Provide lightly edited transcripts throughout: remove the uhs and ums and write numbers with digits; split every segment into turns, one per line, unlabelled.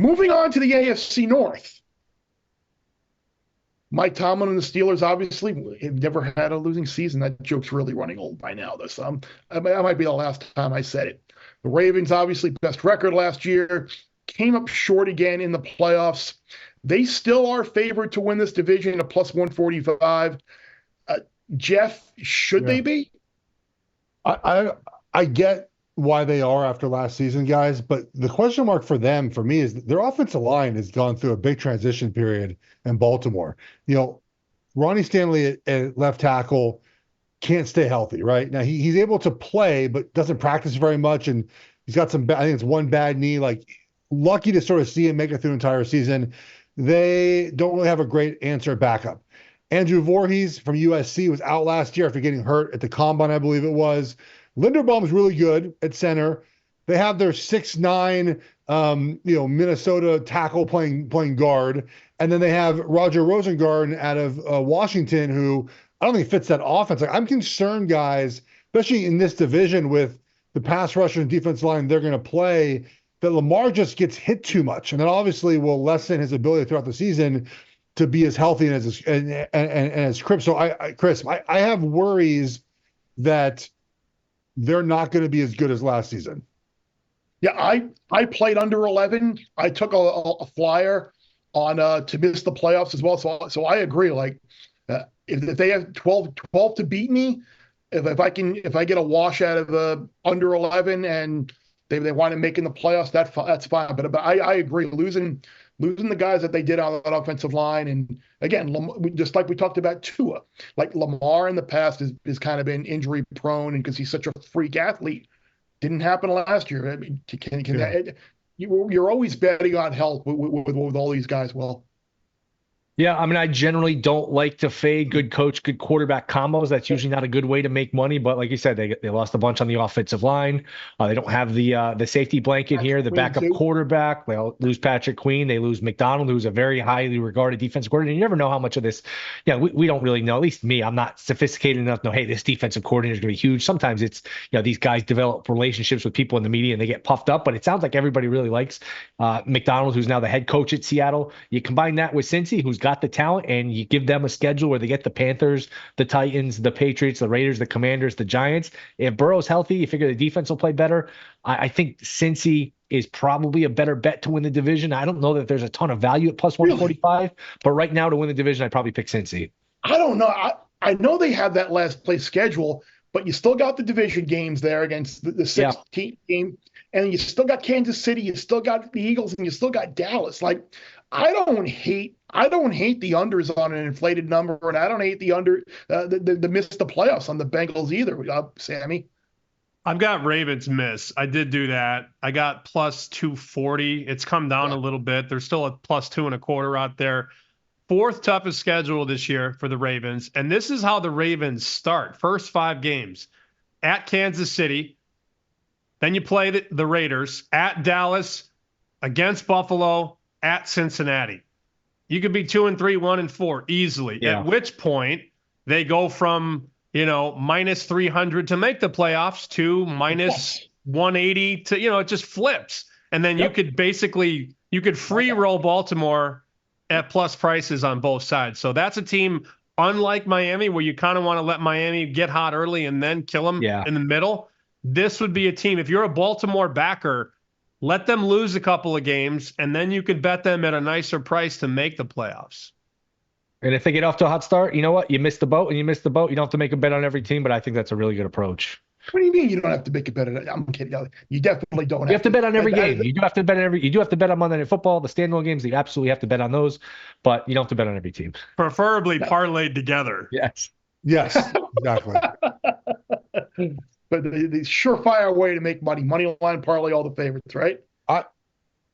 Moving on to the AFC North. Mike Tomlin and the Steelers obviously have never had a losing season. That joke's really running old by now, though. So that might be the last time I said it. The Ravens, obviously, best record last year, came up short again in the playoffs. They still are favored to win this division at plus 145. Jeff, should they be?
I get why they are after last season, guys, but the question mark for them, for me, is their offensive line has gone through a big transition period in Baltimore. Ronnie Stanley at left tackle can't stay healthy, right? Now he's able to play, but doesn't practice very much, and he's got I think it's one bad knee. Like, lucky to sort of see him make it through the entire season. They don't really have a great answer backup. Andrew Voorhees from USC was out last year after getting hurt at the combine, I believe it was. Linderbaum's really good at center. They have their 6'9", Minnesota tackle playing guard, and then they have Roger Rosengarten out of Washington, who I don't think fits that offense. Like, I'm concerned, guys, especially in this division with the pass rusher and defense line they're going to play, that Lamar just gets hit too much, and that obviously will lessen his ability throughout the season to be as healthy and as crisp. So Chris, I have worries that they're not going to be as good as last season.
Yeah, I played under 11. I took a flyer on to miss the playoffs as well. So I agree. Like, if they have 12 to beat me, if I get a wash out of under 11 and they wind up making the playoffs, that's fine. But I agree, losing the guys that they did on that offensive line, and again, just like we talked about Tua, like Lamar in the past has kind of been injury prone, and because he's such a freak athlete, didn't happen last year. I mean, you're always betting on health with all these guys. Well,
yeah, I mean, I generally don't like to fade good coach, good quarterback combos. That's usually not a good way to make money. But like you said, they lost a bunch on the offensive line. They don't have the safety blanket here, the backup quarterback. They'll lose Patrick Queen. They lose McDonald, who's a very highly regarded defensive coordinator. You never know how much of this. Yeah, we don't really know. At least me, I'm not sophisticated enough to know, hey, this defensive coordinator is going to be huge. Sometimes it's, these guys develop relationships with people in the media and they get puffed up. But it sounds like everybody really likes McDonald, who's now the head coach at Seattle. You combine that with Cincy, who's got the talent, and you give them a schedule where they get the Panthers, the Titans, the Patriots, the Raiders, the Commanders, the Giants. If Burrow's healthy, you figure the defense will play better. I think Cincy is probably a better bet to win the division. I don't know that there's a ton of value at plus 145, but right now to win the division, I'd probably pick Cincy.
I don't know. I know they have that last place schedule, but you still got the division games there against the 16th game, and you still got Kansas City, you still got the Eagles, and you still got Dallas. Like, I don't hate the unders on an inflated number, and I don't hate the miss the playoffs on the Bengals either. Sammy?
I've got Ravens miss. I did do that. I got plus 240. It's come down a little bit. There's still a plus 2.25 out there. Fourth toughest schedule this year for the Ravens. And this is how the Ravens start. First 5 games at Kansas City. Then you play the Raiders at Dallas, against Buffalo, at Cincinnati. You could be 2-3, 1-4 easily. Yeah. At which point they go from, minus 300 to make the playoffs to minus 180 to, it just flips. And then you could free roll Baltimore at plus prices on both sides. So that's a team unlike Miami, where you kind of want to let Miami get hot early and then kill them in the middle. This would be a team, if you're a Baltimore backer, let them lose a couple of games, and then you could bet them at a nicer price to make the playoffs.
And if they get off to a hot start, you know what? You missed the boat, and you missed the boat. You don't have to make a bet on every team, but I think that's a really good approach.
What do you mean you don't have to make a bet on it? I'm kidding. You definitely don't.
You have to bet on every game. You do have to bet on every. You do have to bet on Monday Night Football, the standalone games. You absolutely have to bet on those, but you don't have to bet on every team.
Preferably parlayed together.
Yes,
exactly.
But the surefire way to make money line parlay all the favorites, right?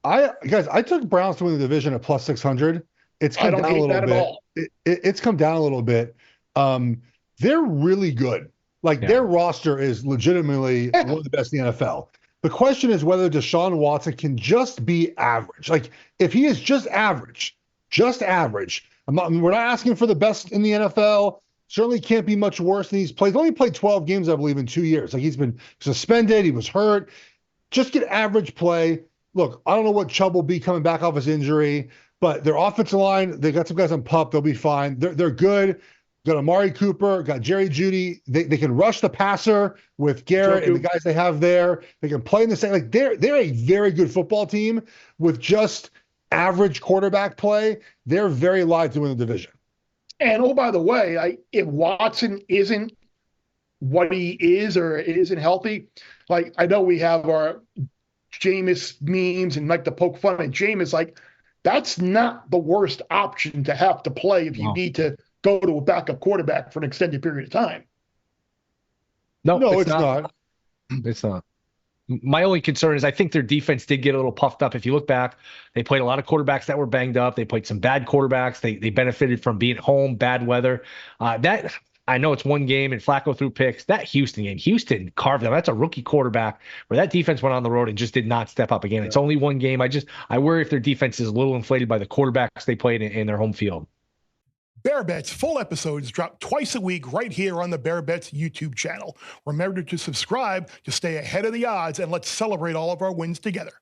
Guys, I took Browns to win the division at plus 600. It's come down a little bit. It's come down a little bit. They're really good. Their roster is legitimately one of the best in the NFL. The question is whether Deshaun Watson can just be average. Like, if he is just average, we're not asking for the best in the NFL. Certainly can't be much worse than he's played. He's only played 12 games, I believe, in 2 years. Like, he's been suspended. He was hurt. Just get average play. look, I don't know what Chubb will be coming back off his injury, but their offensive line, they got some guys on PUP. They'll be fine. They're good. Got Amari Cooper, got Jerry Jeudy. They can rush the passer with Garrett and the guys they have there. They can play in the same. Like they're a very good football team with just average quarterback play. They're very live to win the division.
And oh, by the way, if Watson isn't what he is or isn't healthy, like I know we have our Jameis memes and like to poke fun at Jameis, like that's not the worst option to have to play if you need to go to a backup quarterback for an extended period of time.
No,
it's not.
It's not. My only concern is I think their defense did get a little puffed up. If you look back, they played a lot of quarterbacks that were banged up. They played some bad quarterbacks. They benefited from being home, bad weather. That I know it's one game and Flacco threw picks. That Houston game, Houston carved them. That's a rookie quarterback where that defense went on the road and just did not step up again. It's only one game. I worry if their defense is a little inflated by the quarterbacks they played in their home field.
Bear Bets full episodes drop twice a week right here on the Bear Bets YouTube channel. Remember to subscribe to stay ahead of the odds, and let's celebrate all of our wins together.